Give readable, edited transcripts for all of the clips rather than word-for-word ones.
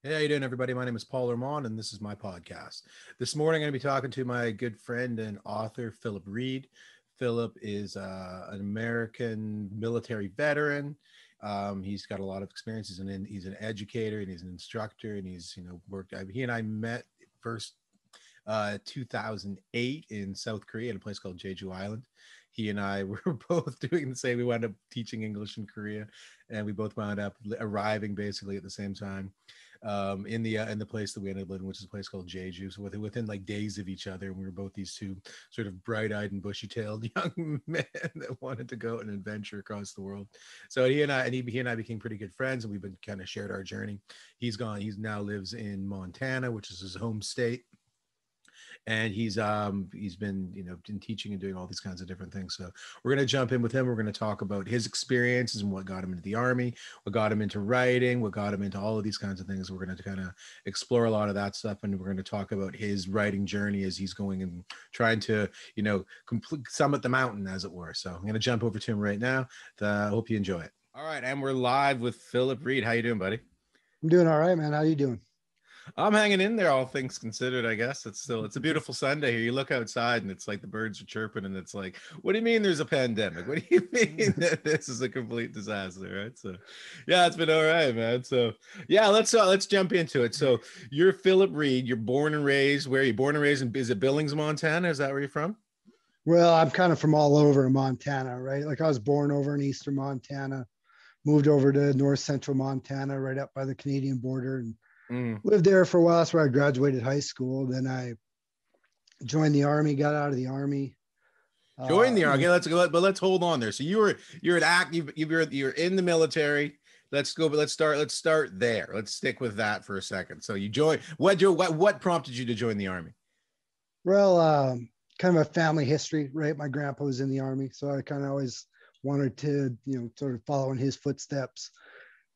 Hey, how you doing, everybody? My name is Paul Ormond, and this is my podcast. This morning, I'm going to be talking to my good friend and author, Philip Reed. Philip is an American military veteran. He's got a lot of experience. He's an educator, and he's an instructor, and he's worked. He and I met first 2008 in South Korea at a place called Jeju Island. He and I were both doing the same. We wound up teaching English in Korea, and we both wound up arriving basically at the same time in the place that we ended up living, which is a place called Jeju. So within like days of each other, we were both these two sort of bright-eyed and bushy-tailed young men that wanted to go on an adventure across the world. So he and I became pretty good friends, and we've been kind of shared our journey. He now lives in Montana, which is his home state. And he's been been teaching and doing all these kinds of different things. So we're going to jump in with him. We're going to talk about his experiences and what got him into the Army, what got him into writing, what got him into all of these kinds of things. We're going to kind of explore a lot of that stuff, and we're going to talk about his writing journey as he's going and trying to complete summit the mountain, as it were. So I'm going to jump over to him right now. I hope you enjoy it. All right, and we're live with Philip Reed. How you doing, buddy? I'm doing all right, man. How you doing? I'm hanging in there, all things considered. I guess it's a beautiful Sunday here. You look outside and it's like the birds are chirping, and it's like, what do you mean there's a pandemic? What do you mean that this is a complete disaster, right? So yeah, it's been all right, man. So yeah, let's jump into it. So you're Philip Reed. You're born and raised. Where are you born and raised in? Is it Billings, Montana? Is that where you're from? Well, I'm kind of from all over Montana, right? Like I was born over in eastern Montana, moved over to north central Montana, right up by the Canadian border, and lived there for a while. That's where I graduated high school. Then I joined the Army, got out of the Army. Joined the Army. Let's hold on there. So you're in the military. Let's start there. Let's stick with that for a second. So you joined. What prompted you to join the Army? Well, kind of a family history, right? My grandpa was in the Army, so I kind of always wanted to, sort of follow in his footsteps.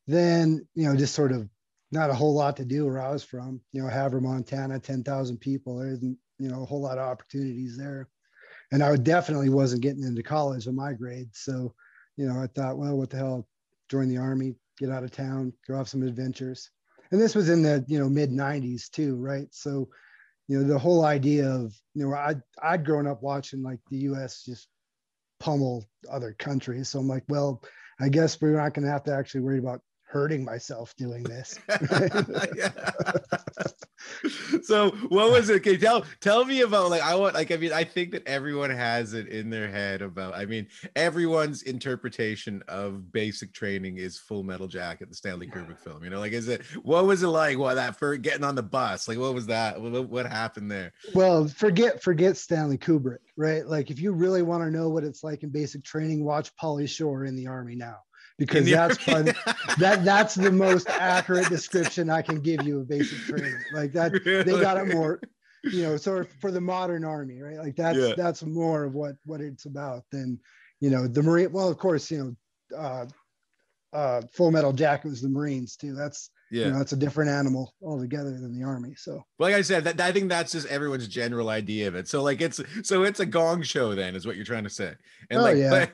Then, just sort of not a whole lot to do where I was from, Havre, Montana, 10,000 people. There isn't, a whole lot of opportunities there. And I definitely wasn't getting into college in my grade. So, I thought, well, what the hell, join the Army, get out of town, go have some adventures. And this was in the, mid 90s too, right? So, the whole idea of, I'd grown up watching like the US just pummel other countries. So I'm like, well, I guess we're not going to have to actually worry about hurting myself doing this. So what was it? Okay, tell me about I think that everyone has it in their head about, everyone's interpretation of basic training is Full Metal Jacket, the Stanley Kubrick film. What was it like? For getting on the bus? Like, what was that? What happened there? Well, forget Stanley Kubrick, right? Like, if you really want to know what it's like in basic training, watch Pauly Shore in the Army now. Because that's the most accurate description I can give you of basic training. Like that, really? They got it more, sort of for the modern Army, right? Like that's more of what it's about than, the Marine. Well, of course, Full Metal Jacket was the Marines too. That's that's a different animal altogether than the Army. So, like I said, I think that's just everyone's general idea of it. So, like it's a gong show, then, is what you're trying to say. And yeah.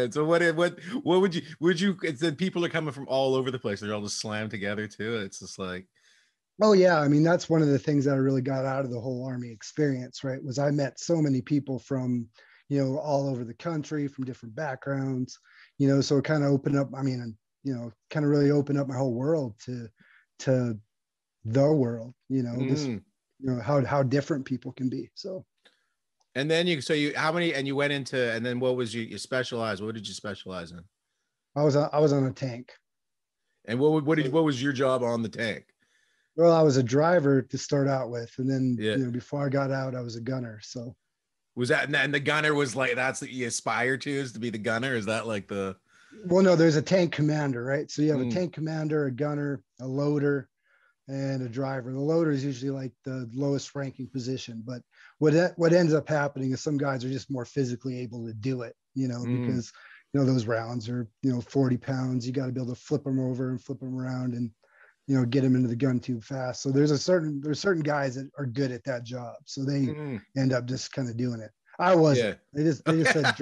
So what would you? It's that people are coming from all over the place. They're all just slammed together too. It's just like, oh yeah, that's one of the things that I really got out of the whole Army experience. Right, was I met so many people from all over the country, from different backgrounds. So it kind of opened up. Kind of really opened up my whole world to the world, this, how different people can be. So, and then you went into, and then what was you specialized? What did you specialize in? I was on a tank. And what was your job on the tank? Well, I was a driver to start out with, and then before I got out, I was a gunner. So was that, and the gunner was like, that's what you aspire to, is to be the gunner? Is that like the? Well, no, there's a tank commander, right? So you have a tank commander, a gunner, a loader, and a driver. The loader is usually like the lowest ranking position, but what ends up happening is some guys are just more physically able to do it, because those rounds are 40 pounds. You got to be able to flip them over and flip them around and get them into the gun tube fast. So there's certain guys that are good at that job, so they end up just kind of doing it. I wasn't. They just said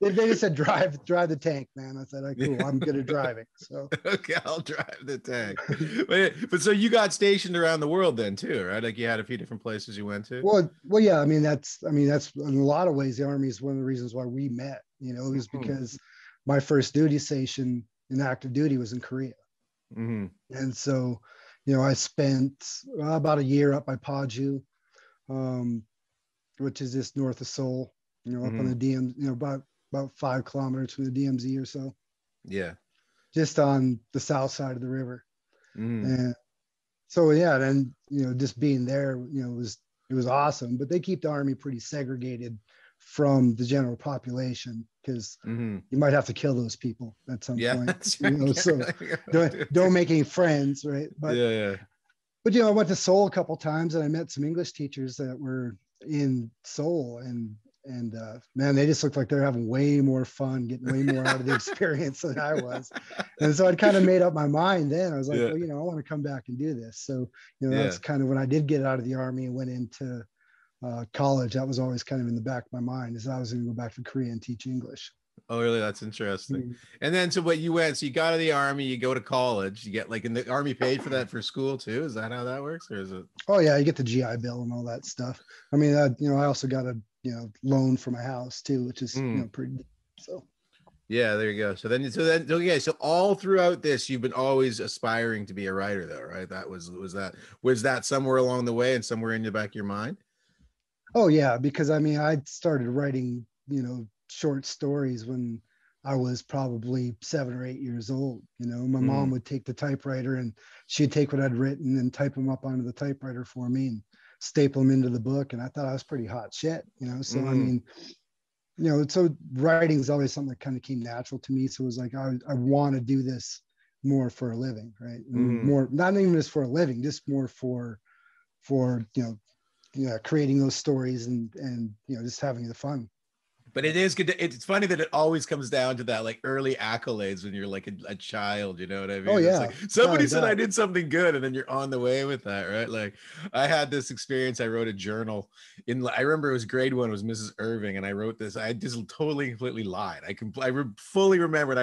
They just said drive the tank, man. I said, cool, I'm good at driving. So okay, I'll drive the tank. But so you got stationed around the world then too, right? Like you had a few different places you went to. well, yeah. I mean, that's in a lot of ways the Army is one of the reasons why we met. You know, it was because my first duty station in active duty was in Korea, and so I spent about a year up by Paju, which is just north of Seoul. Up on the DM, about 5 kilometers from the DMZ or so. Yeah. Just on the south side of the river. And so, yeah, then, just being there, it was awesome, but they keep the Army pretty segregated from the general population because you might have to kill those people at some point. That's right. So don't make any friends, right? But But I went to Seoul a couple times and I met some English teachers that were in Seoul, and man, they just looked like they're having way more fun, getting way more out of the experience than I was. And so I'd kind of made up my mind then. I was like, well, I want to come back and do this. So, that's kind of when I did get out of the Army and went into college. That was always kind of in the back of my mind, is I was going to go back to Korea and teach English. Oh, really? That's interesting. And then, so you got out of the Army, you go to college, you get in the Army paid for that for school too. Is that how that works, or is it? Oh yeah, you get the GI Bill and all that stuff. I mean, I also got a loan for my house too, which is pretty. So. Yeah, there you go. So all throughout this, you've been always aspiring to be a writer, though, right? That was that somewhere along the way and somewhere in the back of your mind? Oh yeah, because I mean, I started writing, short stories when I was probably 7 or 8 years old. My mom would take the typewriter and she'd take what I'd written and type them up onto the typewriter for me and staple them into the book. And I thought I was pretty hot shit, so I mean, so writing is always something that kind of came natural to me. So it was like, I want to do this more for a living, right? More, not even just for a living, just more for creating those stories and just having the fun. But it is good. It's funny that it always comes down to that, like, early accolades when you're like a child. You know what I mean? Oh yeah. It's like somebody said I did something good, and then you're on the way with that, right? Like, I had this experience. I wrote a journal I remember it was grade 1. It was Mrs. Irving, and I wrote this. I just totally completely lied. I fully remembered.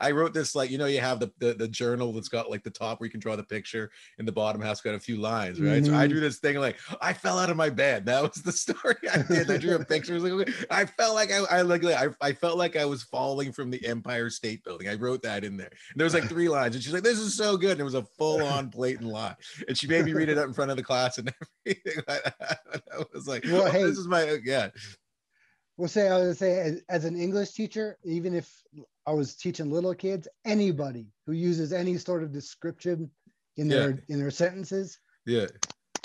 I wrote this, like, you have the journal that's got like the top where you can draw the picture, and the bottom has got a few lines, right? So I drew this thing, like, I fell out of my bed. That was the story I did. I drew a picture. It was like, okay. I felt like I felt like I was falling from the Empire State Building. I wrote that in there. And there was like 3 lines, and she's like, "This is so good." And it was a full-on blatant lie. And she made me read it up in front of the class and everything. I was like, well, hey, this is my Well, I would say, as an English teacher, even if I was teaching little kids, anybody who uses any sort of description in their sentences,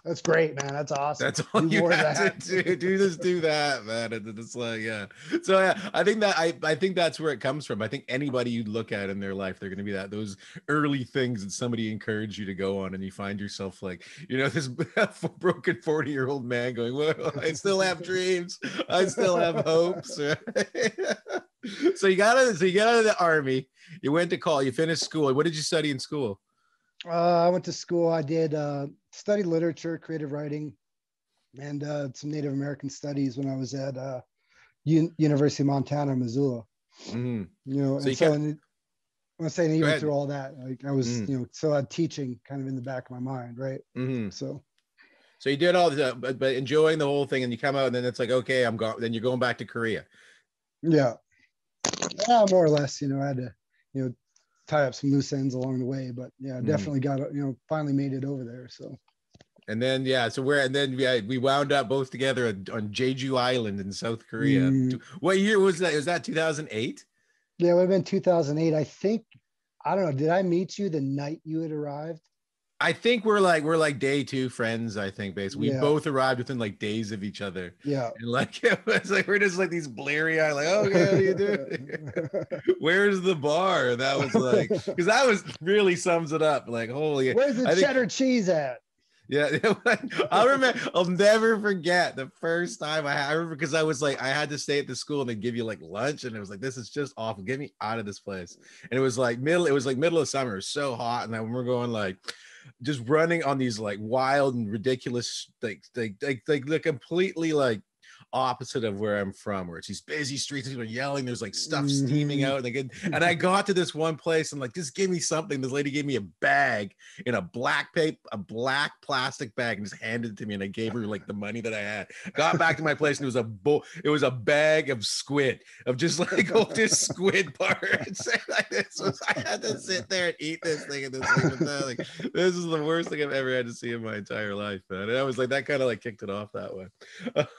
that's great, man. That's awesome. That's all you have to do. Just do that, man. And it's like, So I think that's where it comes from. I think anybody you look at in their life, they're going to be those early things that somebody encouraged you to go on, and you find yourself like, this broken 40-year-old man going, "Well, I still have dreams. I still have hopes." Right? So you get out of the Army. You went to college. You finished school. What did you study in school? I went to school. I did study literature, creative writing, and some Native American studies when I was at University of Montana, Missoula. So I'm saying even through all that, like, I was, so I had teaching kind of in the back of my mind, right? So you did all that, but enjoying the whole thing, and you come out, and then it's like, okay, I'm going. Then you're going back to Korea. Yeah, more or less. I had to, tie up some loose ends along the way, but definitely got finally made it over there. So, and then we wound up both together on Jeju Island in South Korea. What year was that? Was that 2008? Yeah, it would have been 2008. I think, I don't know. Did I meet you the night you had arrived? I think we're like day 2 friends. I think basically we both arrived within like days of each other. Yeah, and like it was like we're just like these bleary eyed, like, okay, what are you doing? Where's the bar? And that was like, because that was really sums it up. Like, holy, where's the cheddar cheese at? Yeah, I'll never forget the first time I remember, because I was like, I had to stay at the school and they give you like lunch, and it was like, this is just awful. Get me out of this place. And it was like middle of summer. It was so hot, and then we're going like, just running on these like wild and ridiculous, like completely like opposite of where I'm from, where it's these busy streets, people are yelling, there's like stuff steaming Mhm. out, and I got to this one place and like, just give me something. This lady gave me a bag in a black plastic bag, and just handed it to me, and I gave her like the money that I had. Got back to my place, and it was a bag of squid, of just like all this squid parts. Like, I had to sit there and eat this thing and this thing. Like, this is the worst thing I've ever had to see in my entire life, man. And I was like, that kind of like kicked it off that way.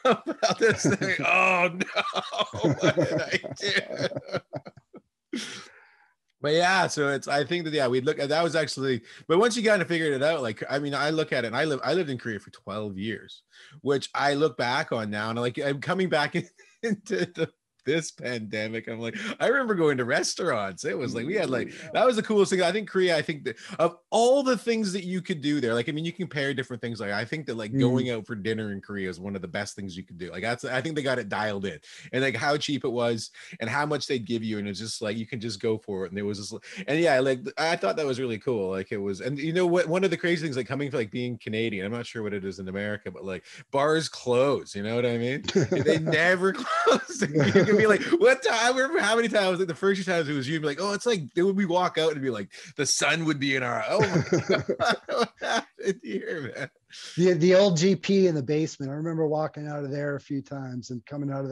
About this thing. Oh no, what did I do? But yeah, so it's, I think that, yeah, we'd look at that was actually, but once you kind of figured it out, like, I mean, I look at it, and I lived in Korea for 12 years, which I look back on now, and like, I'm coming back into this pandemic. I'm like, I remember going to restaurants. It was like, we had like, that was the coolest thing. I think Korea, I think that of all the things that you could do there, like, I mean, you compare different things. Like, I think that like going out for dinner in Korea is one of the best things you could do. Like, that's, I think they got it dialed in, and like how cheap it was and how much they'd give you. And it's just like, you can just go for it. And there was this, and yeah, like, I thought that was really cool. Like, it was, and you know what, one of the crazy things, like coming from like being Canadian, I'm not sure what it is in America, but like bars close, you know what I mean? They never close. You can be like, what time? I remember how many times, like the first few times it was you'd be like, oh, it's like, we walk out and be like, the sun would be in our, oh my God, what happened here, man? The old GP in the basement. I remember walking out of there a few times and coming out of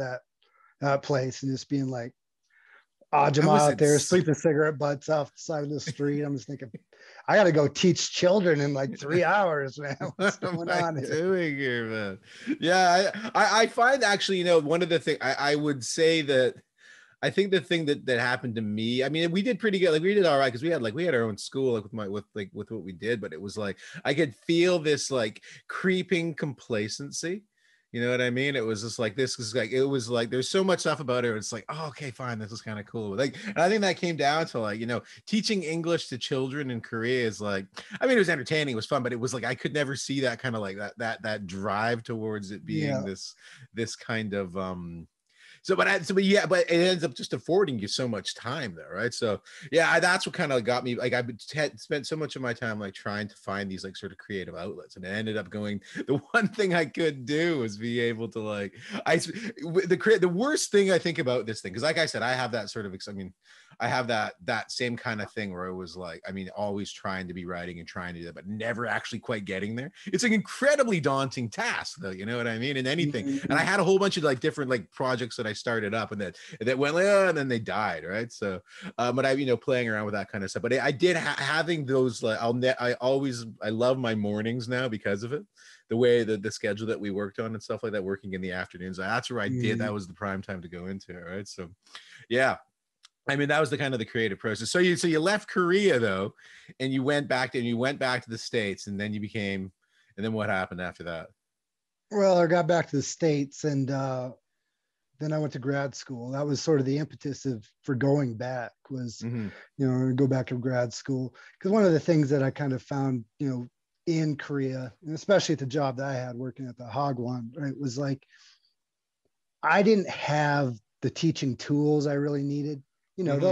that place and just being like, Ajama Was out it? there sleeping cigarette butts off the side of the street. I'm just thinking, I got to go teach children in like 3 hours, man. What's going on here? Doing here, man? Yeah, I find actually, you know, one of the things I would say that I think the thing that happened to me, I mean, we did pretty good. Like, we did all right because we had our own school, like with what we did, but it was like I could feel this like creeping complacency. You know what I mean? It was just like, this is like, it was like there's so much stuff about it. It's like, oh, okay, fine, this is kind of cool. Like, and I think that came down to like, you know, teaching English to children in Korea is like, I mean, it was entertaining, it was fun, but it was like I could never see that kind of like that drive towards it being Yeah. this kind of but yeah, but it ends up just affording you so much time there, right? So yeah, that's what kind of got me. Like, I've spent so much of my time like trying to find these like sort of creative outlets, and it ended up going. The one thing I could do was be able to like, the worst thing I think about this thing, because like I said, I have that sort of, I mean, I have that same kind of thing where it was like, I mean, always trying to be writing and trying to do that, but never actually quite getting there. It's an incredibly daunting task, though. You know what I mean? In anything. And I had a whole bunch of like different like projects that I started up, and that went like, oh, and then they died, right? So, but I, you know, playing around with that kind of stuff. But I did having those like, I love my mornings now because of it. The way that the schedule that we worked on and stuff like that, working in the afternoons, that's where I did. That was the prime time to go into it, right? So, yeah. I mean, that was the kind of the creative process. So you left Korea though, and you went back to the States, and then and then what happened after that? Well, I got back to the States, and then I went to grad school. That was sort of the impetus for going back was, Mm-hmm. you know, go back to grad school. Because one of the things that I kind of found, you know, in Korea, and especially at the job that I had working at the Hagwon, right, was like, I didn't have the teaching tools I really needed. You know, Mm-hmm.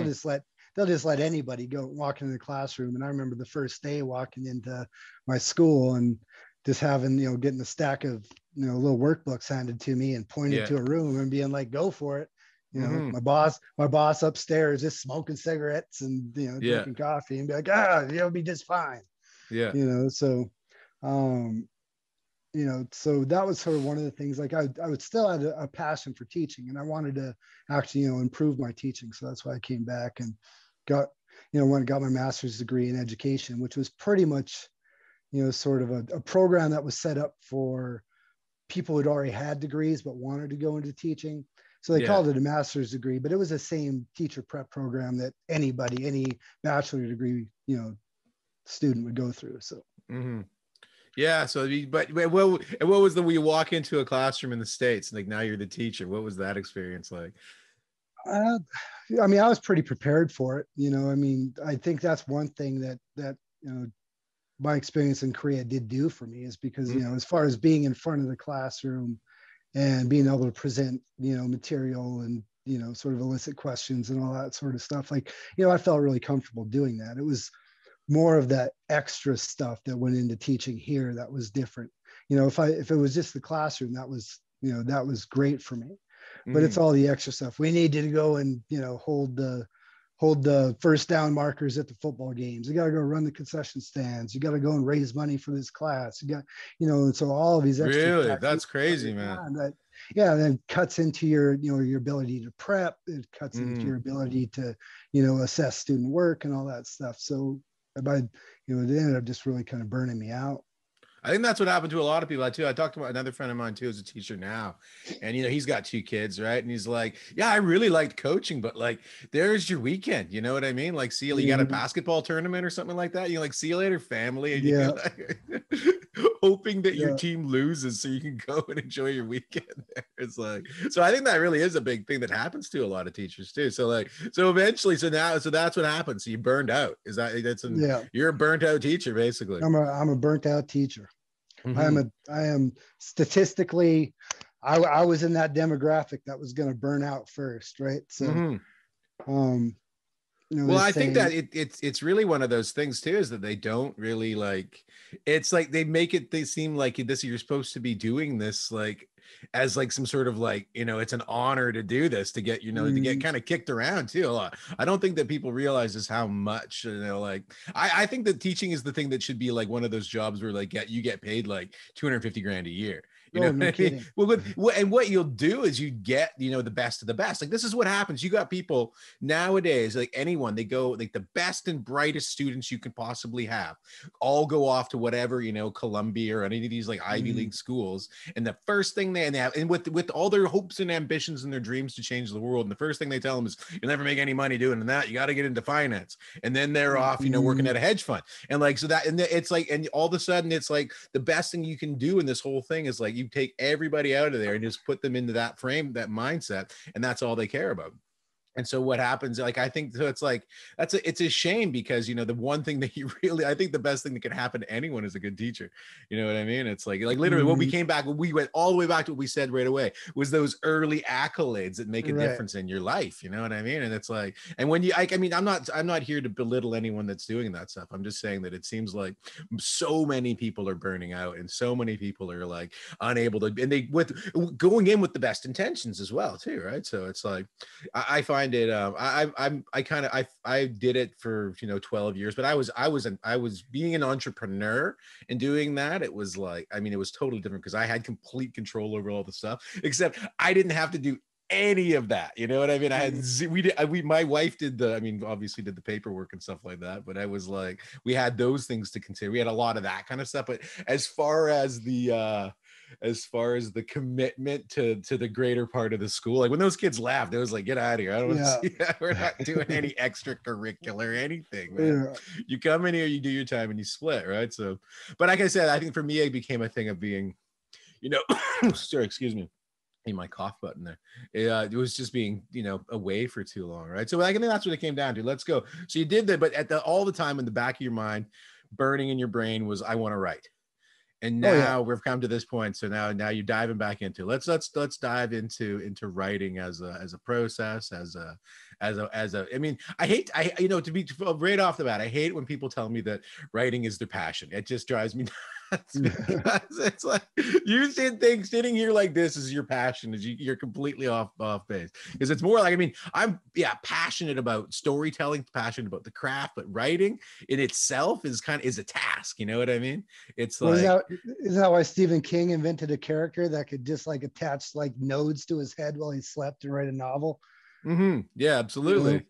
they'll just let anybody go walk into the classroom. And I remember the first day walking into my school and just having, you know, getting a stack of, you know, little workbooks handed to me and pointed Yeah. to a room and being like, go for it. You know, Mm-hmm. my boss upstairs just smoking cigarettes and, you know, Yeah. drinking coffee and be like, you'll be just fine. Yeah. You know, so um you know, so that was sort of one of the things. Like, I would still have a passion for teaching, and I wanted to actually, you know, improve my teaching. So that's why I came back and got, you know, went and got my master's degree in education, which was pretty much, you know, sort of a program that was set up for people who'd already had degrees but wanted to go into teaching. So they Yeah. called it a master's degree, but it was the same teacher prep program that any bachelor degree, you know, student would go through. So. Mm-hmm. Yeah. So, but what was when you walk into a classroom in the States, like now you're the teacher? What was that experience like? Uh, I mean, I was pretty prepared for it. You know, I mean, I think that's one thing that you know, my experience in Korea did do for me is because, you know, as far as being in front of the classroom and being able to present, you know, material and, you know, sort of elicit questions and all that sort of stuff, like, you know, I felt really comfortable doing that. It was more of that extra stuff that went into teaching here that was different. You know, if it was just the classroom, that was, that was great for me. But it's Mm. all the extra stuff. We needed to go and, hold the first down markers at the football games. You got to go run the concession stands. You got to go and raise money for this class. You got, and so all of these extra Really? activities That's crazy, man. that, yeah, then cuts into your ability to prep. It cuts into Mm. your ability to, assess student work and all that stuff. So by, it ended up just really kind of burning me out. I think that's what happened to a lot of people too. I talked to another friend of mine too, who's a teacher now, and he's got 2 kids, right? And he's like, "Yeah, I really liked coaching, but like, there's your weekend. You know what I mean? Like, see, you got a basketball tournament or something like that. You like, see you later, family, and you're Yeah. like, hoping that your Yeah. team loses so you can go and enjoy your weekend. It's like, so I think that really is a big thing that happens to a lot of teachers too. So like, so eventually, so that's what happens. So you burned out. Yeah. You're a burnt out teacher, basically. I'm a burnt out teacher. Mm-hmm. I am statistically, I was in that demographic that was going to burn out first, right? So, Mm-hmm. Well, I think saying, that it's really one of those things too, is that they don't really like, it's like they seem like this, you're supposed to be doing this like as like some sort of like, it's an honor to do this, to get, to get kind of kicked around too a lot. I don't think that people realize just how much, like I think that teaching is the thing that should be like one of those jobs where like you get paid like 250 grand a year. You know oh, no what I mean? kidding. Well, and what you'll do is you get, the best of the best. Like this is what happens. You got people nowadays, like anyone, they go like the best and brightest students you can possibly have, all go off to whatever, Columbia or any of these like Ivy League schools. And the first thing they have, and with all their hopes and ambitions and their dreams to change the world, and the first thing they tell them is, you'll never make any money doing that. You got to get into finance. And then they're off, working at a hedge fund. And like, so that, and it's like, and all of a sudden it's like the best thing you can do in this whole thing is like, you take everybody out of there and just put them into that frame, that mindset, and that's all they care about. And so what happens, like, I think so it's like, it's a shame because, the one thing that I think the best thing that can happen to anyone is a good teacher. You know what I mean? It's like literally when we came back, when we went all the way back to what we said right away, was those early accolades that make a difference in your life. You know what I mean? And it's like, and when I'm not here to belittle anyone that's doing that stuff. I'm just saying that it seems like so many people are burning out and so many people are like unable to, and they with going in with the best intentions as well too. Right. So it's like, I find it I did it for 12 years, but I was being an entrepreneur and doing that. It was like, it was totally different because I had complete control over all the stuff, except I didn't have to do any of that. You know what I mean? I had my wife did obviously did the paperwork and stuff like that, but I was like, we had those things to consider. We had a lot of that kind of stuff. But as far as the commitment to the greater part of the school, like when those kids laughed, it was like, get out of here. I don't want to see that. We're not doing any extracurricular anything, man. You come in here, you do your time, and you split, right? So, but like I said, I think for me, it became a thing of being, sorry, excuse me, in my cough button there. It was just being, away for too long, right? So I think that's what it came down to. Let's go. So you did that, but all the time in the back of your mind, burning in your brain was, I want to write. And now we've come to this point. So now you're diving back into, let's dive into writing as a process, I hate, to be right off the bat, I hate when people tell me that writing is their passion. It just drives me nuts because it's like, you think sitting here like this is your passion, you're completely off base, because it's more like, I'm passionate about storytelling, passionate about the craft, but writing in itself is a task. You know what I mean? It's like, isn't that why Stephen King invented a character that could just like attach like nodes to his head while he slept and write a novel? Mm-hmm. Yeah, absolutely.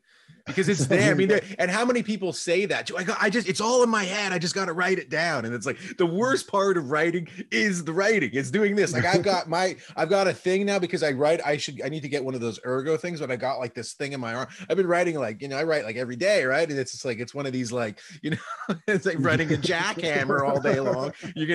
Because it's there. And how many people say that? It's all in my head. I just got to write it down. And it's like the worst part of writing is the writing. It's doing this. Like I've got a thing now because I need to get one of those ergo things, but I got like this thing in my arm. I've been writing I write like every day, right? And it's just like, it's one of these like, it's like running a jackhammer all day long. You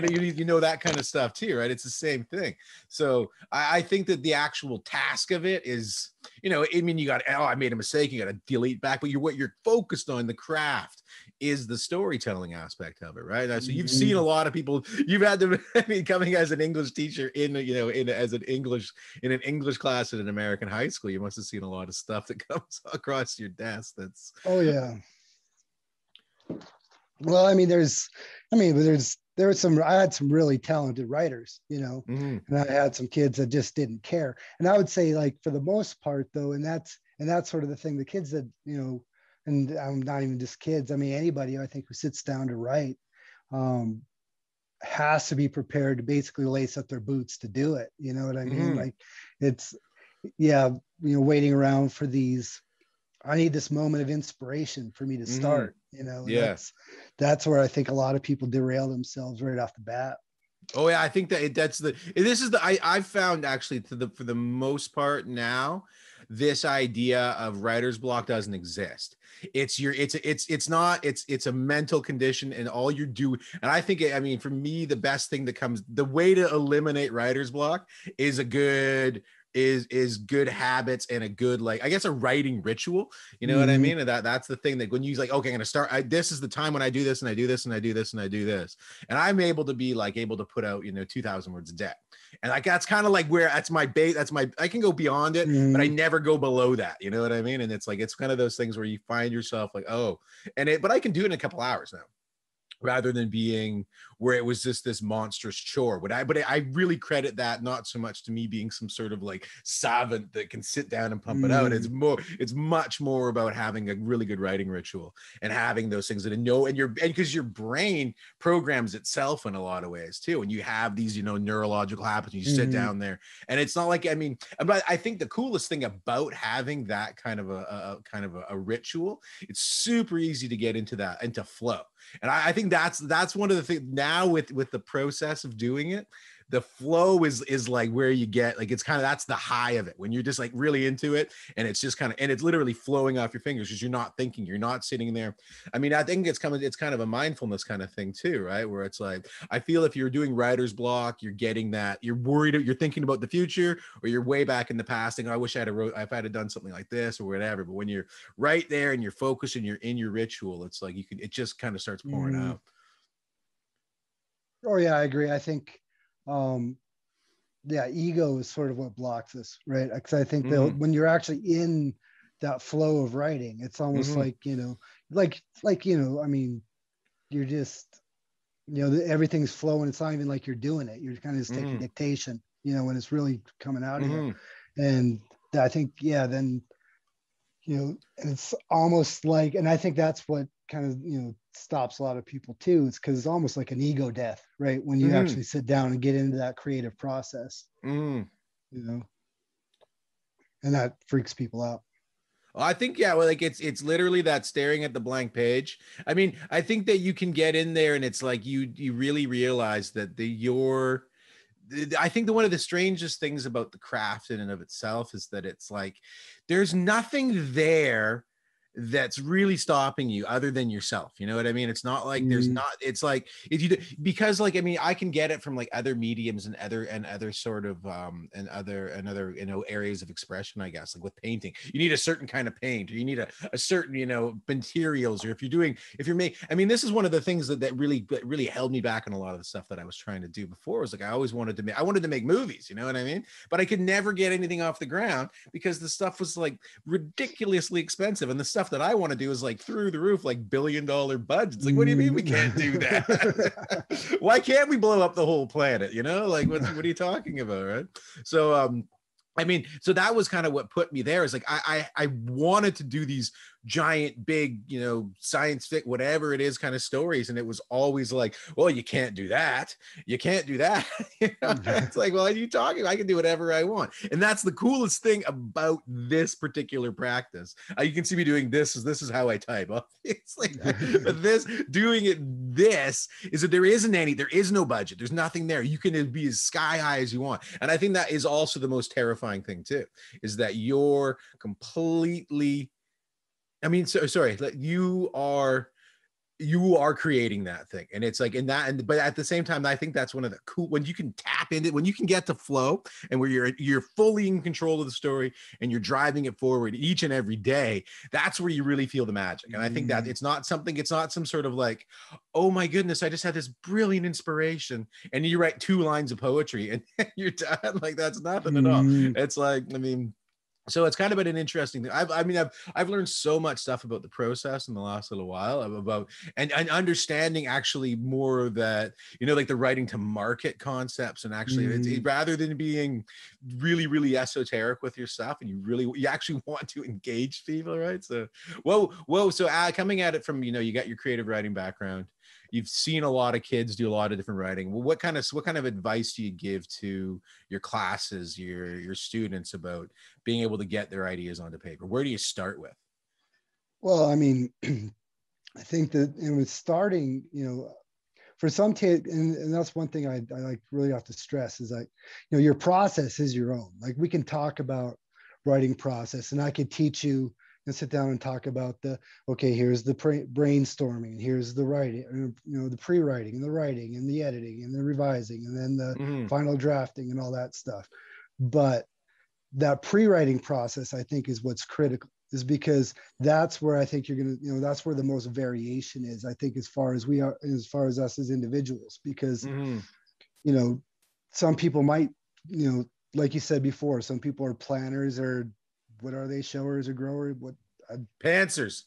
that kind of stuff too, right? It's the same thing. So I think that the actual task of it is, you got, I made a mistake, you got to delete back, but what you're focused on, the craft, is the storytelling aspect of it, right? So you've seen a lot of people, you've had to coming as an English teacher in an English class at an American high school, you must have seen a lot of stuff that comes across your desk. That's well, there's I had some really talented writers, you know, Mm-hmm. and I had some kids that just didn't care. And I would say, like, for the most part though, and that's sort of the thing, the kids that, you know, and I'm not even just kids, I mean anybody I think who sits down to write um has to be prepared to basically lace up their boots to do it. You know what I mean? Mm-hmm. Like, it's, yeah, you know, waiting around for these, I need this moment of inspiration for me to Mm-hmm. start, you know, and Yeah. that's where I think a lot of people derail themselves right off the bat. Oh yeah, I think that that's the this is the I've found actually to the for the most part now, this idea of writer's block doesn't exist. It's your it's not it's a mental condition, and all you do, and I think I mean for me the best thing that comes, the way to eliminate writer's block is a good is good habits and a good, like, I guess a writing ritual. You know what I Mm-hmm. mean? And that's the thing, that when you like, okay, I'm gonna start, this is the time when I do this and I do this and I do this and I do this, and I'm able to be like able to put out 2,000 words a day, and like that's kind of like where that's my base. That's my, I can go beyond it, but I Mm-hmm. never go below that. You know what I mean? And it's like it's kind of those things where you find yourself like, oh, but I can do it in a couple hours now, rather than being where it was just this monstrous chore. But I really credit that not so much to me being some sort of like savant that can sit down and pump it out. Mm-hmm. It's much more about having a really good writing ritual and having those things that and because your brain programs itself in a lot of ways too. And you have these, neurological habits, and you sit Mm-hmm. down there, and it's not like, I mean, but I think the coolest thing about having that kind of a ritual, it's super easy to get into flow. And I think that's one of the things now with the process of doing it. The flow is like where you get, like, it's kind of, that's the high of it, when you're just like really into it, and it's just kind of, and it's literally flowing off your fingers because you're not thinking, you're not sitting there. I mean, I think it's kind of a mindfulness kind of thing too, right? Where it's like, I feel if you're doing writer's block, you're getting that, you're worried, you're thinking about the future, or you're way back in the past thinking, I wish if I had done something like this or whatever. But when you're right there and you're focused and you're in your ritual, it's like it just kind of starts pouring Mm-hmm. out. Oh yeah, I agree. I think, um, yeah, ego is sort of what blocks us, right? Because I think that Mm-hmm. when you're actually in that flow of writing, it's almost Mm-hmm. like, I mean, you're just, everything's flowing. It's not even like you're doing it. You're kind of just taking Mm-hmm. dictation, when it's really coming out of you. Mm-hmm. And I think, yeah, then, and it's almost like, and I think that's what kind of, stops a lot of people too. It's because it's almost like an ego death, right? When you Mm-hmm. actually sit down and get into that creative process, Mm-hmm. you know, and that freaks people out. Well, I think, yeah, well, like it's literally that staring at the blank page. I mean, I think that you can get in there, and it's like you really realize that I think that one of the strangest things about the craft in and of itself is that it's like there's nothing there that's really stopping you other than yourself. You know what I mean? It's not like there's Mm, not, it's like if you, because like, I mean, I can get it from like other mediums and other sort of and other areas of expression, I guess, like with painting. You need a certain kind of paint, or you need a certain, materials, or if you're making, I mean, this is one of the things that really held me back on a lot of the stuff that I was trying to do before. Was like, I always I wanted to make movies, you know what I mean? But I could never get anything off the ground because the stuff was like ridiculously expensive, and the stuff that I want to do is like through the roof, like $1 billion budgets. Like, what do you mean we can't do that? Why can't we blow up the whole planet? Like what are you talking about, right? So I mean, so that was kind of what put me there. Is like I wanted to do these giant, big, science fiction, whatever it is, kind of stories, and it was always like, well, you can't do that, you can't do that. It's like, well, are you talking? I can do whatever I want, and that's the coolest thing about this particular practice. You can see me doing this. This is how I type. It's like, but this is that there is no budget. There's nothing there. You can be as sky high as you want, and I think that is also the most terrifying thing too, is that you're completely, I mean, so sorry, you are creating that thing, and it's like in that, but at the same time, I think that's one of the cool, when you can tap into, when you can get to flow, and where you're fully in control of the story, and you're driving it forward each and every day. That's where you really feel the magic. And I think that mm, it's not some sort of like, oh my goodness, I just had this brilliant inspiration, and you write 2 lines of poetry and you're done. Like, that's nothing at all. mm. It's like, I mean, So it's kind of been an interesting thing. I've learned so much stuff about the process in the last little while about and understanding actually more that, you know, like the writing to market concepts, and actually rather than being really, really esoteric with your stuff, and you actually want to engage people, right? So whoa. So coming at it from, you know, you got your creative writing background, you've seen a lot of kids do a lot of different writing. Well, what kind of advice do you give to your classes, your students, about being able to get their ideas onto paper? Where do you start with? Well, I mean, I think that it was starting, you know, for some kids, and that's one thing I like really have to stress is like, you know, your process is your own. Like we can talk about writing process, and I could teach you and sit down and talk about okay, here's the brainstorming, here's the writing, you know, the pre-writing and the writing and the editing and the revising and then the final drafting and all that stuff. But that pre-writing process, I think, is what's critical, is because that's where I think you're going to, you know, that's where the most variation is, I think, as far as us as individuals, because, you know, some people might, you know, like you said before, some people are planners, or what are they, showers or growers? Pantsers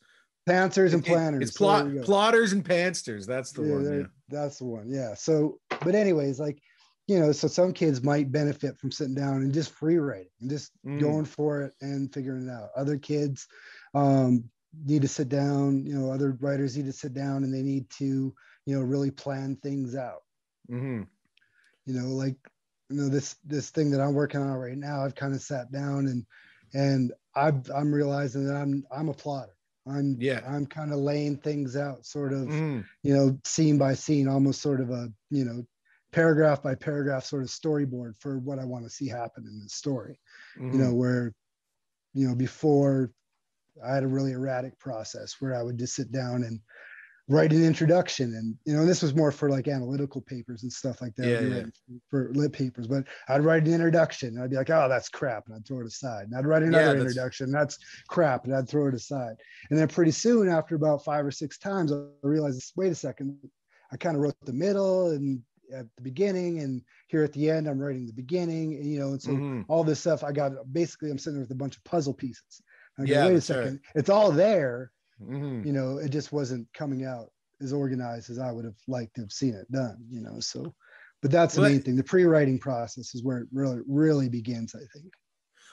and planners. It's plotters and pansters. That's the one. Yeah. That's the one. Yeah. So, but anyways, like, you know, so some kids might benefit from sitting down and just free writing and just going for it and figuring it out. Other kids need to sit down, you know, other writers need to sit down and they need to, you know, really plan things out. You know, like, you know, this thing that I'm working on right now, I've kind of sat down and I'm realizing that I'm a plotter. I'm kind of laying things out sort of, you know, scene by scene, almost sort of a, you know, paragraph by paragraph sort of storyboard for what I want to see happen in the story. You know, where, you know, before I had a really erratic process where I would just sit down and write an introduction, and, you know, this was more for like analytical papers and stuff like that. For lit papers, but I'd write an introduction and I'd be like, oh, that's crap, and I'd throw it aside, and I'd write another introduction, that's crap, and I'd throw it aside. And then pretty soon, after about 5 or 6 times, I realized, wait a second, I kind of wrote the middle and at the beginning, and here at the end I'm writing the beginning, and, you know, and so all this stuff, basically I'm sitting there with a bunch of puzzle pieces. I go, wait a second, it's all there. You know, it just wasn't coming out as organized as I would have liked to have seen it done, you know. So, but that's the main thing. The pre-writing process is where it really begins, I think.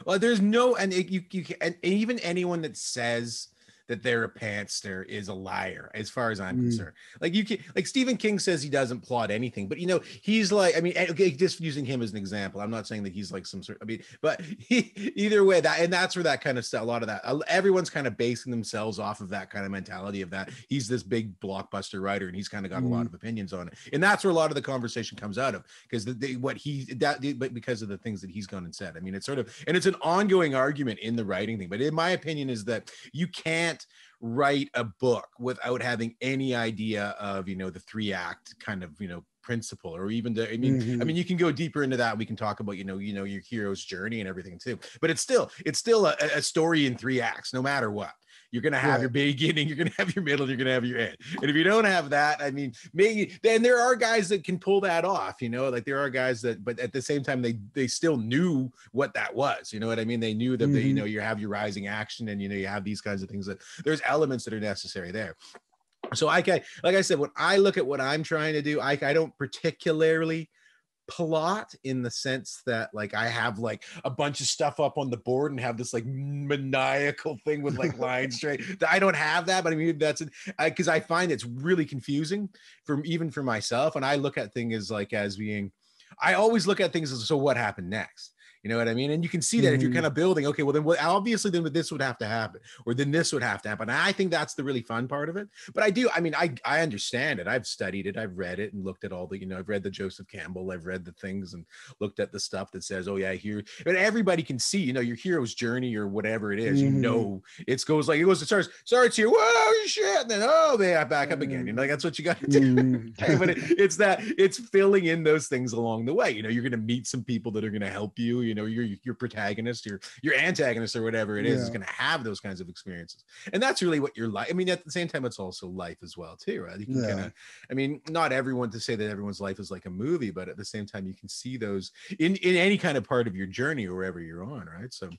Well, there's no, and and even anyone that says that they're a pantster is a liar, as far as I'm concerned. Like, you can, like, Stephen King says he doesn't plot anything, but, you know, he's like, I mean, okay, just using him as an example, I'm not saying that he's like some sort, I mean, but either way, that's where that kind of stuff, a lot of that, everyone's kind of basing themselves off of that kind of mentality of that he's this big blockbuster writer and he's kind of got a lot of opinions on it, and that's where a lot of the conversation comes out of, because but because of the things that he's gone and said. I mean, it's sort of, and it's an ongoing argument in the writing thing, but in my opinion is that you can't write a book without having any idea of, you know, the 3-act kind of, you know, principle, or even I mean, you can go deeper into that. We can talk about, you know, your hero's journey and everything too, but it's still a story in 3 acts, no matter what. You're going to have your beginning, you're going to have your middle, you're going to have your end. And if you don't have that, I mean, maybe then there are guys that can pull that off, you know, like there are guys that, but at the same time, they still knew what that was. You know what I mean? They knew that, you know, you have your rising action, and, you know, you have these kinds of things, that there's elements that are necessary there. So like I said, when I look at what I'm trying to do, I don't particularly plot in the sense that, like, I have like a bunch of stuff up on the board and have this like maniacal thing with like lines straight. I don't have that, but I mean, that's because I find it's really confusing even for myself. And I look at things as being, I always look at things as, so what happened next? You know what I mean? And you can see that if you're kind of building, okay, well then obviously then this would have to happen, or then this would have to happen. And I think that's the really fun part of it. But I understand it. I've studied it. I've read it and looked at all the, you know, I've read the Joseph Campbell, I've read the things and looked at the stuff that says, oh yeah, here, but everybody can see, you know, your hero's journey or whatever it is, you know, it starts here, whoa, shit, and then, they back up again. You know, like, that's what you got to do. But it's filling in those things along the way. You know, you're going to meet some people that are going to help you, you know, your protagonist, your antagonist, or whatever it is going to have those kinds of experiences. And that's really what you're like. I mean, at the same time, it's also life as well too, right? You can kind of, I mean, not everyone to say that everyone's life is like a movie, but at the same time, you can see those in any kind of part of your journey or wherever you're on, right? So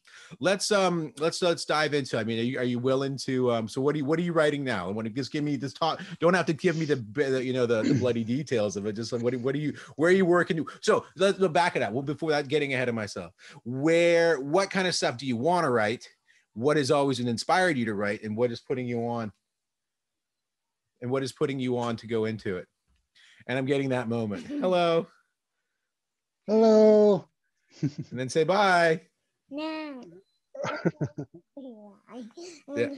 let's dive into, I mean, are you willing to so what are you writing now? I want to just give me this talk. Don't have to give me the you know, the bloody details of it. Just like where are you working? So let's back it up. Well, before that, getting ahead of myself, what kind of stuff do you want to write? What has always inspired you to write, and what is putting you on to go into it? And I'm getting that moment. Hello. Hello. And then say bye. No. Yeah.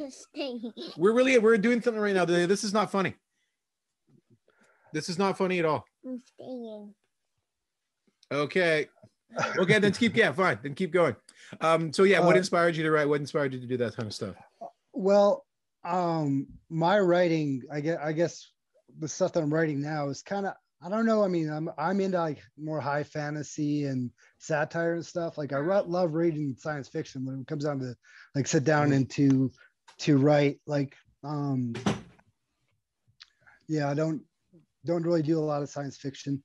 We're doing something right now. This is not funny. This is not funny at all. I'm staying. Okay, then fine. Then keep going. So yeah, what inspired you to write? What inspired you to do that kind of stuff? Well, my writing, I guess the stuff that I'm writing now is kind of, I don't know. I mean, I'm into like more high fantasy and satire and stuff. Like I love reading science fiction. When it comes down to like sit down and to write, like yeah, I don't really do a lot of science fiction.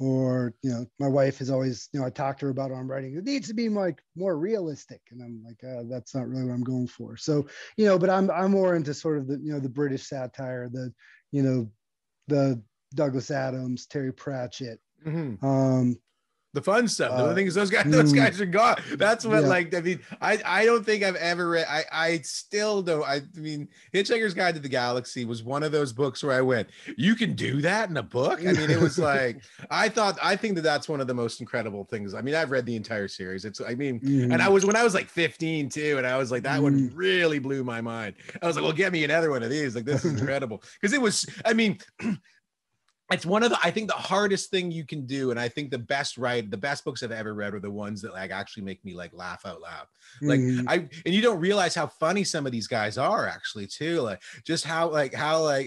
Or, you know, my wife has always, you know, I talked to her about I'm writing, it needs to be like more realistic. And I'm like, that's not really what I'm going for. So, you know, but I'm more into sort of the, you know, the British satire, the, you know, the Douglas Adams, Terry Pratchett, the fun stuff. The thing is, those guys are gone. That's what, like, I mean, I don't think I've ever read. I still don't. I mean, Hitchhiker's Guide to the Galaxy was one of those books where I went, you can do that in a book. I mean, it was like, I think that's one of the most incredible things. I mean, I've read the entire series. And I was when I was like 15 too, and I was like, that one really blew my mind. I was like, well, get me another one of these. Like, this is incredible because it was. I mean. It's one of I think the hardest thing you can do, and I think the best books I've ever read are the ones that like actually make me like laugh out loud. Like and you don't realize how funny some of these guys are actually too. Like just how I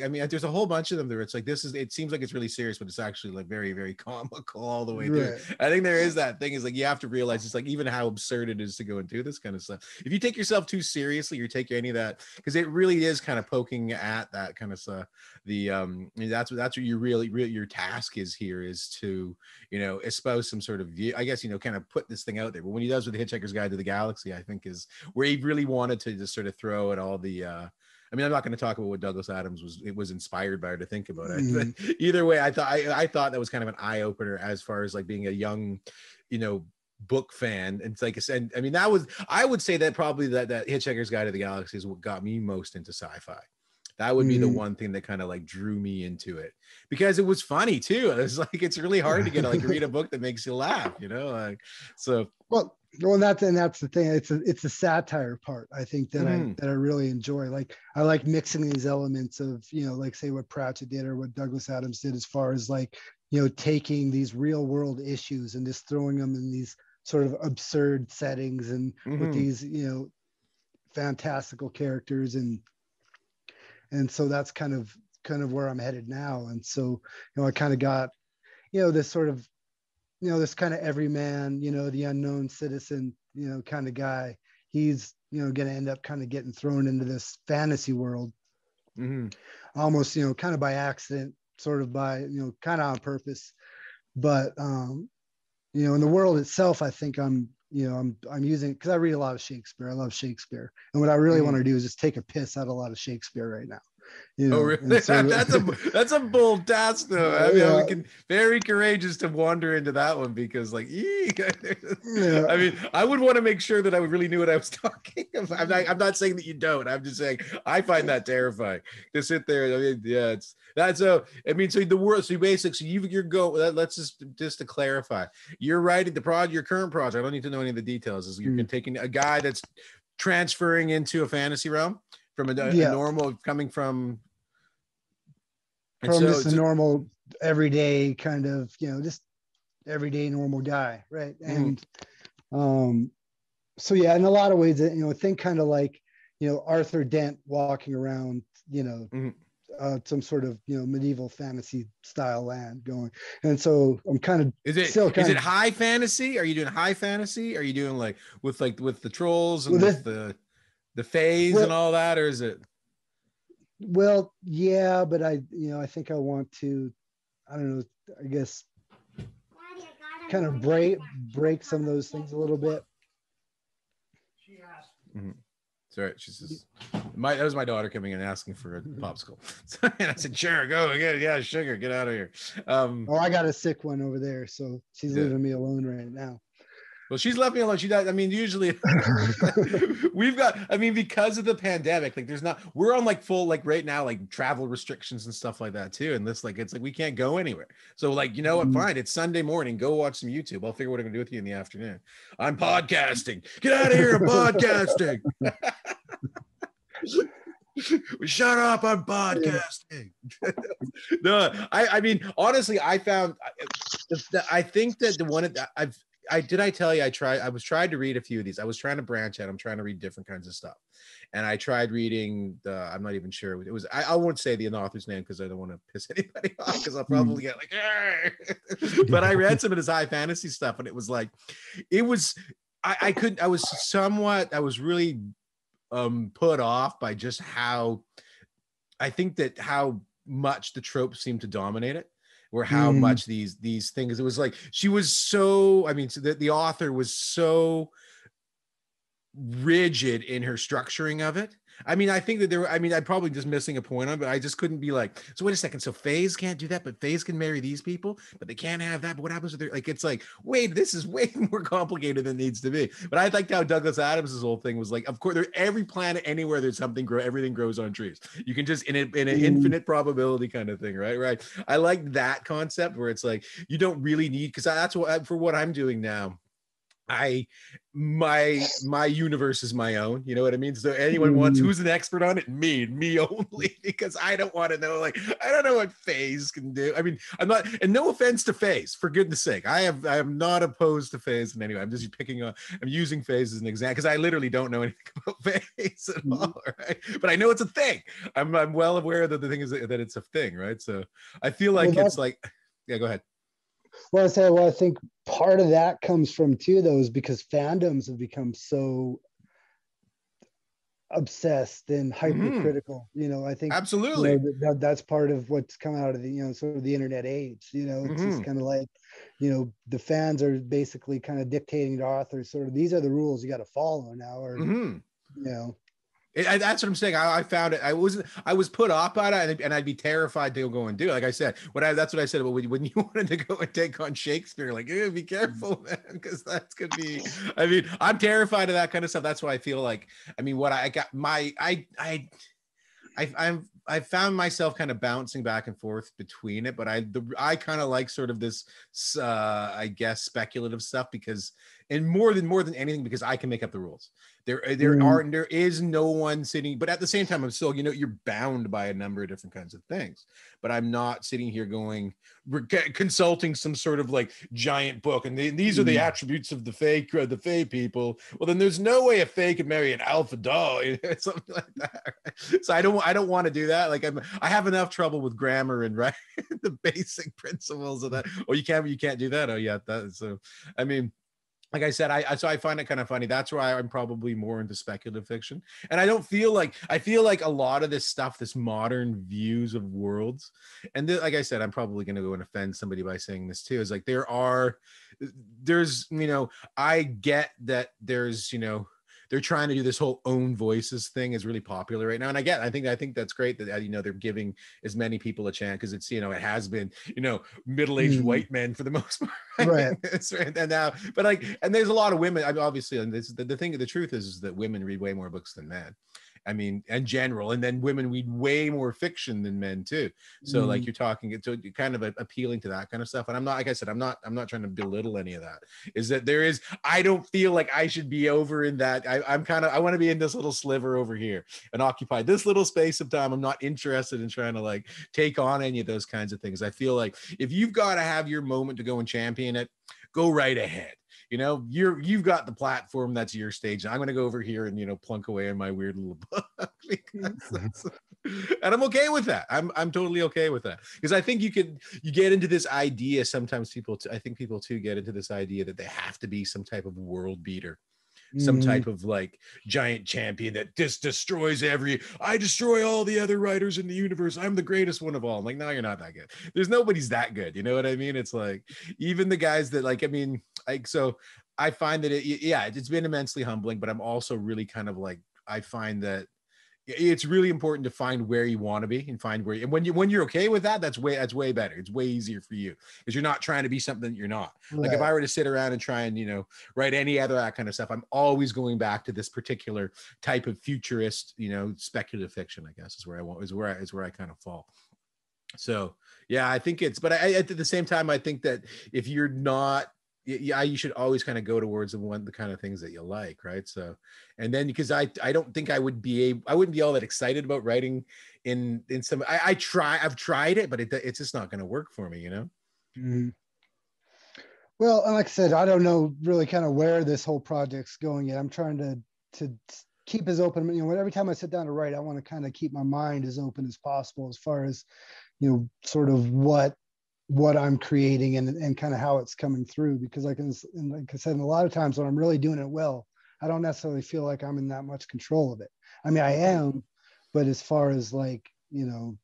mean, there's a whole bunch of them there. It's like it seems like it's really serious, but it's actually like very, very comical all the way through. I think there is that thing is like you have to realize it's like even how absurd it is to go and do this kind of stuff. If you take yourself too seriously, you take any of that because it really is kind of poking at that kind of stuff. That's what you really your task is here is to, you know, espouse some sort of view, I guess, you know, kind of put this thing out there. But when he does with the Hitchhiker's Guide to the Galaxy, I think is where he really wanted to just sort of throw at all the I mean, I'm not going to talk about what Douglas Adams was inspired by or to think about it. But either way, I thought that was kind of an eye opener as far as like being a young, you know, book fan. And it's like I said, I mean, I would say that probably that Hitchhiker's Guide to the Galaxy is what got me most into sci-fi. That would be the one thing that kind of like drew me into it because it was funny too. It's like, it's really hard to get like read a book that makes you laugh, you know? Like, so. Well, that's the thing. It's the satire part. I think that I really enjoy. Like, I like mixing these elements of, you know, like say what Pratchett did or what Douglas Adams did, as far as like, you know, taking these real world issues and just throwing them in these sort of absurd settings and with these, you know, fantastical characters and so that's kind of where I'm headed now. And so, you know, I kind of got, you know, this sort of, you know, this kind of everyman, you know, the unknown citizen, you know, kind of guy. He's, you know, going to end up kind of getting thrown into this fantasy world, almost, you know, kind of by accident, sort of by, you know, kind of on purpose. But, you know, in the world itself, I think I'm using, because I read a lot of Shakespeare. I love Shakespeare. And what I really want to do is just take a piss out of a lot of Shakespeare right now. You know? Oh, really? So, that's a bold task, though. I mean, we can very courageous to wander into that one because, like, I mean, I would want to make sure that I really knew what I was talking about. I'm not saying that you don't. I'm just saying I find that terrifying to sit there. I mean, yeah, that's so. I mean, so the world. So basically, you're let's just to clarify, you're writing your current project. I don't need to know any of the details. Is you're taking a guy that's transferring into a fantasy realm. From a normal coming from just a normal everyday kind of, you know, just everyday normal guy, right? And so yeah, in a lot of ways, you know, think kind of like, you know, Arthur Dent walking around, you know, some sort of medieval fantasy style land going, and so I'm kind of is it high fantasy? Are you doing high fantasy? Are you doing like with the trolls and with the fays and all that, or is it? Well, yeah, but I think I want to, I don't know, I guess kind of break some of those things a little bit. Mm-hmm. Sorry, she says, that was my daughter coming in asking for a popsicle. And I said, sure, go again. Yeah, sugar, get out of here. I got a sick one over there, so she's leaving me alone right now. Well, she's left me alone. She does. I mean, usually we've got, I mean, because of the pandemic, like we're on like full, like right now, like travel restrictions and stuff like that too. And this, like, it's like, we can't go anywhere. So like, you know what, fine. It's Sunday morning. Go watch some YouTube. I'll figure what I'm gonna do with you in the afternoon. I'm podcasting. Get out of here. I'm podcasting. Shut up, I'm podcasting. No, I mean, honestly, I think that the one I tell you, I was trying to read a few of these. I was trying to branch out. I'm trying to read different kinds of stuff. And I tried reading I'm not even sure it was, I won't say the author's name because I don't want to piss anybody off, because I'll probably get like, but I read some of his high fantasy stuff, and it was like, I was really put off by just how much the tropes seem to dominate it, or how much these things, it was like, she was so, I mean, so the author was so rigid in her structuring of it. I mean, I think that I'm probably just missing a point on it, but I just couldn't be like, so wait a second, so fays can't do that, but fays can marry these people, but they can't have that, but what happens with their, like, it's like, wait, this is way more complicated than it needs to be. But I liked how Douglas Adams's whole thing was like, of course, every planet, anywhere there's something everything grows on trees. You can just in an infinite probability kind of thing, right? I like that concept where it's like, you don't really need, because that's what, for what I'm doing now, my universe is my own, you know what I mean? So anyone wants, who's an expert on it? Me only, because I don't want to know, like, I don't know what fays can do. I mean, I'm not, and no offense to fays, for goodness sake, I am not opposed to fays in any way. I'm just I'm using fays as an example because I literally don't know anything about fays at all, right? But I know it's a thing. I'm well aware that the thing is that it's a thing, right? So I feel like it's like, yeah, go ahead. Well, I think part of that comes from too, though, is because fandoms have become so obsessed and hypercritical. I think absolutely that's part of what's come out of the sort of the internet age. It's just kind of like the fans are basically kind of dictating to authors, sort of, these are the rules you got to follow now, or that's what I'm saying. I found it. I was put off by it, and I'd be terrified to go and do it. Like I said, that's what I said. But when you wanted to go and take on Shakespeare, like, be careful, man, because that's gonna be. I mean, I'm terrified of that kind of stuff. That's why I feel like. I mean, what I got I found myself kind of bouncing back and forth between it, but I kind of like sort of this, I guess, speculative stuff, because, and more than anything, because I can make up the rules. There is no one sitting, but at the same time, I'm still, you're bound by a number of different kinds of things, but I'm not sitting here consulting some sort of like giant book, and these are the attributes of the Fae people. Well, then there's no way a Fae could marry an alpha doll, something like that. Right? So I don't want to do that. Like I have enough trouble with grammar and right the basic principles of that. Oh, you can't do that. Oh yeah, so I mean, like I said, I find it kind of funny. That's why I'm probably more into speculative fiction. And I feel like a lot of this stuff, this modern views of worlds, and like I said, I'm probably going to go and offend somebody by saying this too, is like, I get that there's, they're trying to do this whole own voices thing is really popular right now. And I think that's great that, they're giving as many people a chance, because it's, it has been, middle-aged white men for the most part. Right. And now, but like, and there's a lot of women, I mean, obviously, and the truth is that women read way more books than men. I mean, in general, and then women read way more fiction than men too. So like, you're talking, it's kind of appealing to that kind of stuff. And I'm not, like I said, I'm not trying to belittle any of that. Is that I don't feel like I should be over in that. I want to be in this little sliver over here and occupy this little space of time. I'm not interested in trying to like take on any of those kinds of things. I feel like if you've got to have your moment to go and champion it, go right ahead. you know, you've got the platform, that's your stage. I'm going to go over here and, you know, plunk away in my weird little book and I'm okay with that. I'm totally okay with that, because I think you get into this idea sometimes. I think people too get into this idea that they have to be some type of world beater, some type of like giant champion that just destroys I destroy all the other writers in the universe. I'm the greatest one of all. I'm like, no, you're not that good. There's nobody's that good. You know what I mean? It's like, even the guys that like, I mean, like, so I find that it's been immensely humbling, but I'm also really kind of like, I find that it's really important to find where you want to be and find where and when you're okay with that, that's way better. It's way easier for you, because you're not trying to be something that you're not. Right. Like if I were to sit around and try and, you know, write any other that kind of stuff, I'm always going back to this particular type of futurist, you know, speculative fiction, I guess is where I kind of fall. So yeah, I think but I at the same time, I think that if you're not, you should always kind of go towards the kind of things that you like, right? So, and then because I don't think I wouldn't be all that excited about writing in some. I've tried it, but it's just not going to work for me, you know. Mm-hmm. Well, like I said, I don't know really kind of where this whole project's going yet. I'm trying to keep as open, you know, every time I sit down to write, I want to kind of keep my mind as open as possible as far as, you know, sort of what I'm creating and kind of how it's coming through, because like I said, a lot of times when I'm really doing it well, I don't necessarily feel like I'm in that much control of it. I mean, I am, but as far as like, you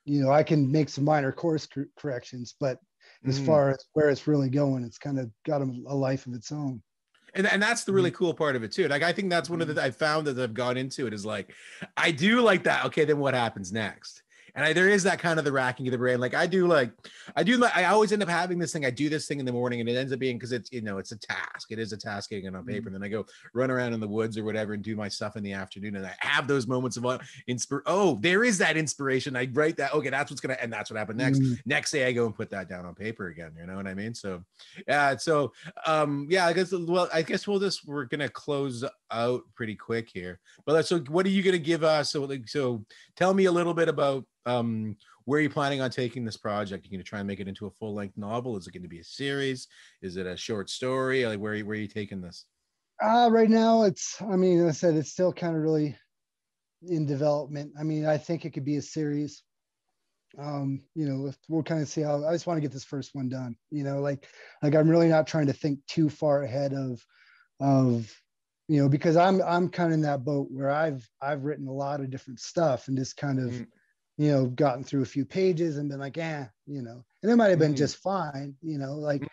know, I can make some minor course corrections, but as far as where it's really going, it's kind of got a life of its own. And that's the really cool part of it too. Like, I think that's one of the, I found that I've gone into it is like, I do like that. Okay, then what happens next? And there is that kind of the racking of the brain. Like I always end up having this thing. I do this thing in the morning and it ends up being, because it's, you know, it's a task. It is a task getting it on paper. And then I go run around in the woods or whatever and do my stuff in the afternoon. And I have those moments of there is that inspiration. I write that. Okay, that's what's going to, and that's what happened next. Next day I go and put that down on paper again. You know what I mean? So, yeah. So, yeah, I guess we're going to close out pretty quick here. But so what are you going to give us? So tell me a little bit about, where are you planning on taking this project? You're going to try and make it into a full-length novel? Is it going to be a series? Is it a short story? Like, where are you taking this? Right now, I mean, I said, it's still kind of really in development. I mean, I think it could be a series. You know, we'll kind of see how. I just want to get this first one done. You know, like I'm really not trying to think too far ahead of, you know, because I'm kind of in that boat where I've written a lot of different stuff and just kind of, you know, gotten through a few pages and been like, you know, and it might have been just fine, you know, like,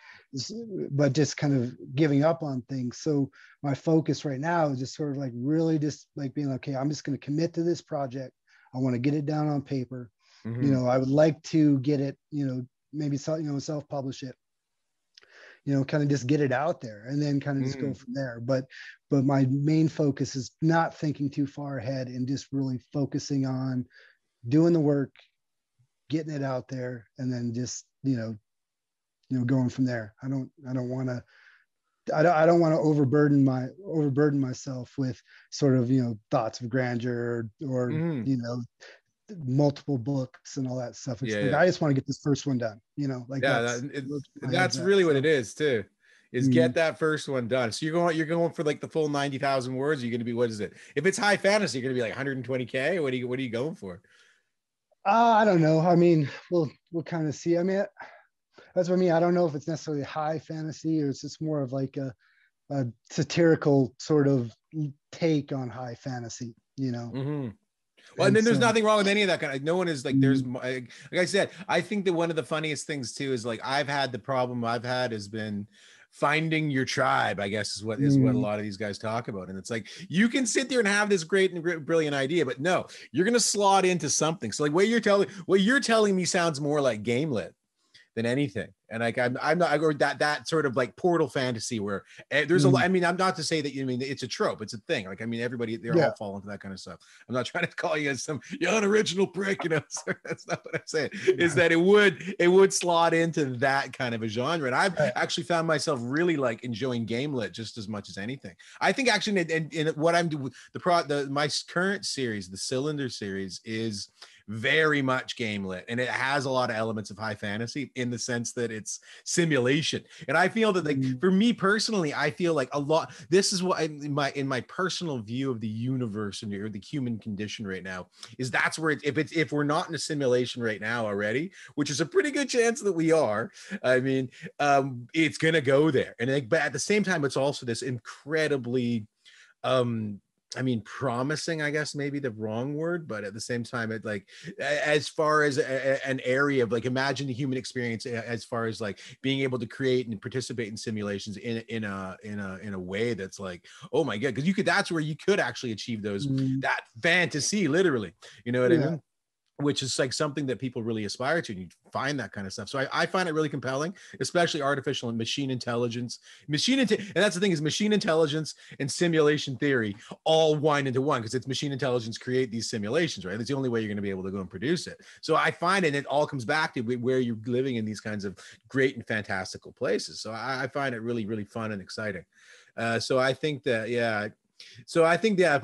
but just kind of giving up on things. So my focus right now is just sort of like really just like being like, okay, I'm just going to commit to this project. I want to get it down on paper. You know, I would like to get it, you know, maybe self-publish it, you know, kind of just get it out there and then kind of just go from there. But my main focus is not thinking too far ahead and just really focusing on doing the work, getting it out there, and then just, you know, going from there. I don't want to overburden myself with sort of, you know, thoughts of grandeur or you know, multiple books and all that stuff. It's I just want to get this first one done, you know, like that's really what it is too, is get that first one done. So you're going for like the full 90,000 words. You're going to be, what is it? If it's high fantasy, you're going to be like 120K. What are you going for? I don't know. I mean, we'll kind of see. I mean, that's what I mean. I don't know if it's necessarily high fantasy or it's just more of like a satirical sort of take on high fantasy, you know. Well, and then there's nothing wrong with any of that kind of, no one is like, there's, like I said, I think that one of the funniest things too is like, the problem I've had has been finding your tribe, I guess is what a lot of these guys talk about. And it's like, you can sit there and have this great and brilliant idea, but no, you're going to slot into something. So like what you're telling me sounds more like Gamelit than anything. And like I'm not, or that sort of like portal fantasy where there's I mean, I'm not to say that, you mean it's a trope, it's a thing. Like, I mean, everybody, they're all fall into that kind of stuff. I'm not trying to call you as some unoriginal prick, you know. That's not what I'm saying. Is that it would slot into that kind of a genre. And I've actually found myself really like enjoying Gamelit just as much as anything. I think actually in what I'm doing, my current series, the Cylinder series, is very much game lit, and it has a lot of elements of high fantasy in the sense that it's simulation. And I feel that, like, for me personally, I feel like a lot, this is what in my personal view of the universe and or the human condition right now, is that's where if we're not in a simulation right now already, which is a pretty good chance that we are, I mean, it's gonna go there. And like, but at the same time, it's also this incredibly I mean, promising, I guess, maybe the wrong word, but at the same time, it, like, as far as an area of, like, imagine the human experience as far as like being able to create and participate in simulations in a way that's like, oh my god, because that's where you could actually achieve that fantasy, literally, you know what I mean? Which is like something that people really aspire to, and you find that kind of stuff. So I find it really compelling, especially artificial and machine intelligence. And that's the thing, is machine intelligence and simulation theory all wind into one, because it's machine intelligence create these simulations, right? That's the only way you're going to be able to go and produce it. So I find it all comes back to where you're living in these kinds of great and fantastical places. So I find it really, really fun and exciting. So I think that, yeah. So I think, yeah, if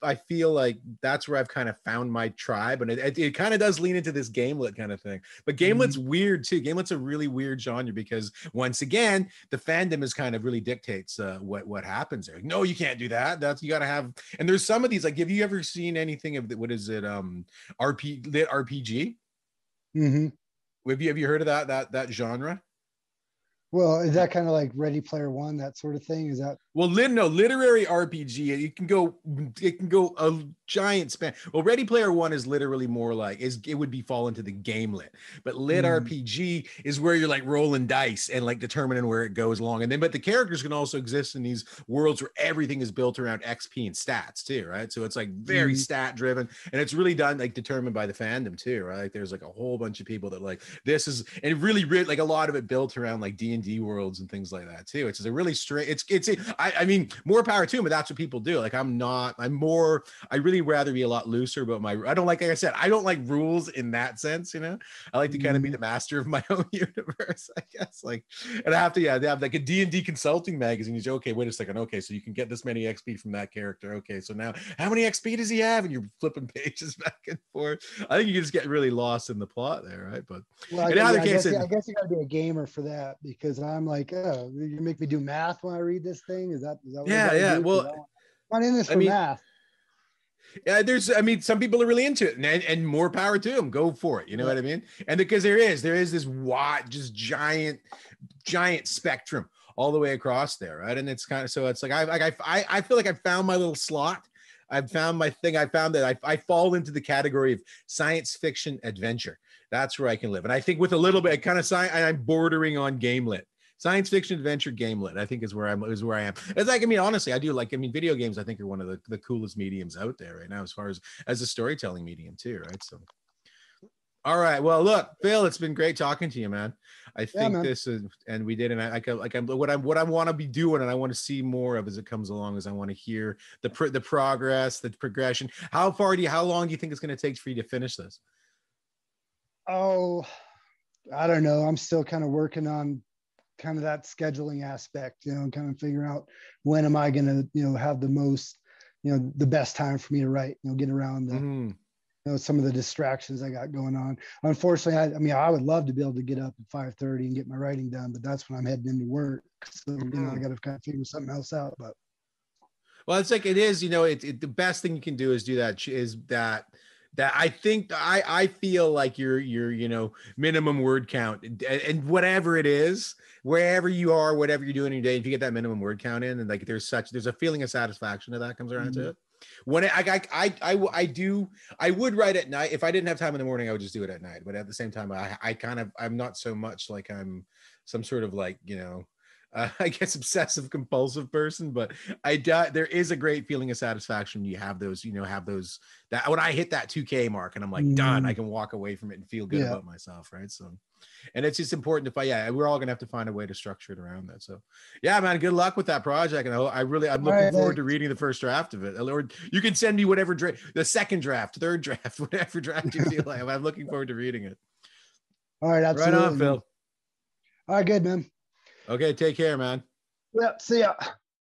I feel like that's where I've kind of found my tribe, and it kind of does lean into this gamelit kind of thing. But gamelet's weird too. Gamelet's a really weird genre, because once again, the fandom is kind of really dictates what happens there. Like, no, you can't do that. That's, you got to have. And there's some of these, like, have you ever seen anything of what is it? Lit RPG. Have you heard of that genre? Well, is that kind of like Ready Player One, that sort of thing? Is that? Well, no, literary RPG. It can go a giant span. Well, Ready Player One is literally more like, it would fall into the game lit. But lit RPG is where you're like rolling dice and like determining where it goes along. And then, but the characters can also exist in these worlds where everything is built around XP and stats too, right? So it's like very stat driven, and it's really done like determined by the fandom too, right? Like there's like a whole bunch of people that like this is, and really like a lot of it built around like D&D worlds and things like that too. It's a really straight. I mean, more power to them, but that's what people do. Like I really rather be a lot looser about I don't like I said, I don't like rules in that sense, you know. I like to kind of be the master of my own universe, I guess. Like, and I have to, they have like a D&D consulting magazine. You say, okay, wait a second. Okay, so you can get this many XP from that character. Okay, so now how many XP does he have? And you're flipping pages back and forth. I think you just get really lost in the plot there, right? But well, I guess you got to be a gamer for that, because I'm like, oh, you make me do math when I read this thing. Is that what yeah. Well, I'm not in this for math. Yeah, some people are really into it, and more power to them. Go for it. You know what I mean? And because there is this wide, just giant spectrum all the way across there, right? And it's kind of, so it's like I feel like I found my little slot. I've found my thing. I found that I fall into the category of science fiction adventure. That's where I can live. And I think with a little bit kind of I'm bordering on game lit. Science fiction adventure game lit, I think is where I am. It's like, I mean, honestly, I do like, I mean, video games I think are one of the coolest mediums out there right now, as far as a storytelling medium too, right? So all right, well, look, Phil, it's been great talking to you, man. I think this is, and we did, and what I want to be doing, and I want to see more of as it comes along, is I want to hear the progress, the progression. How long do you think it's going to take for you to finish this? Oh, I don't know. I'm still kind of working on kind of that scheduling aspect, you know, kind of figuring out when am I going to, you know, have the most, you know, the best time for me to write, you know, get around the, you know, some of the distractions I got going on. Unfortunately, I mean, I would love to be able to get up at 5:30 and get my writing done, but that's when I'm heading into work. So, you know, I got to kind of figure something else out. But well, it's like, it is, you know, the best thing you can do is do that, is that I think I feel like your you know, minimum word count, and whatever it is, wherever you are, whatever you're doing in your day, if you get that minimum word count in, and like there's a feeling of satisfaction that comes around to it. When I would write at night. If I didn't have time in the morning, I would just do it at night. But at the same time, I'm not so much like I'm some sort of like, you know, I guess obsessive compulsive person, but there is a great feeling of satisfaction when you have those, you know, that when I hit that 2K mark and I'm like done, I can walk away from it and feel good about myself, right? So, and it's just important to we're all gonna have to find a way to structure it around that. So yeah, man, good luck with that project, and I'm looking forward to reading the first draft of it. Or you can send me whatever the second draft, third draft, whatever draft you feel like. I'm looking forward to reading it. All right, absolutely. Right on, Phil. All right, good, man. Okay, take care, man. Yep, see ya.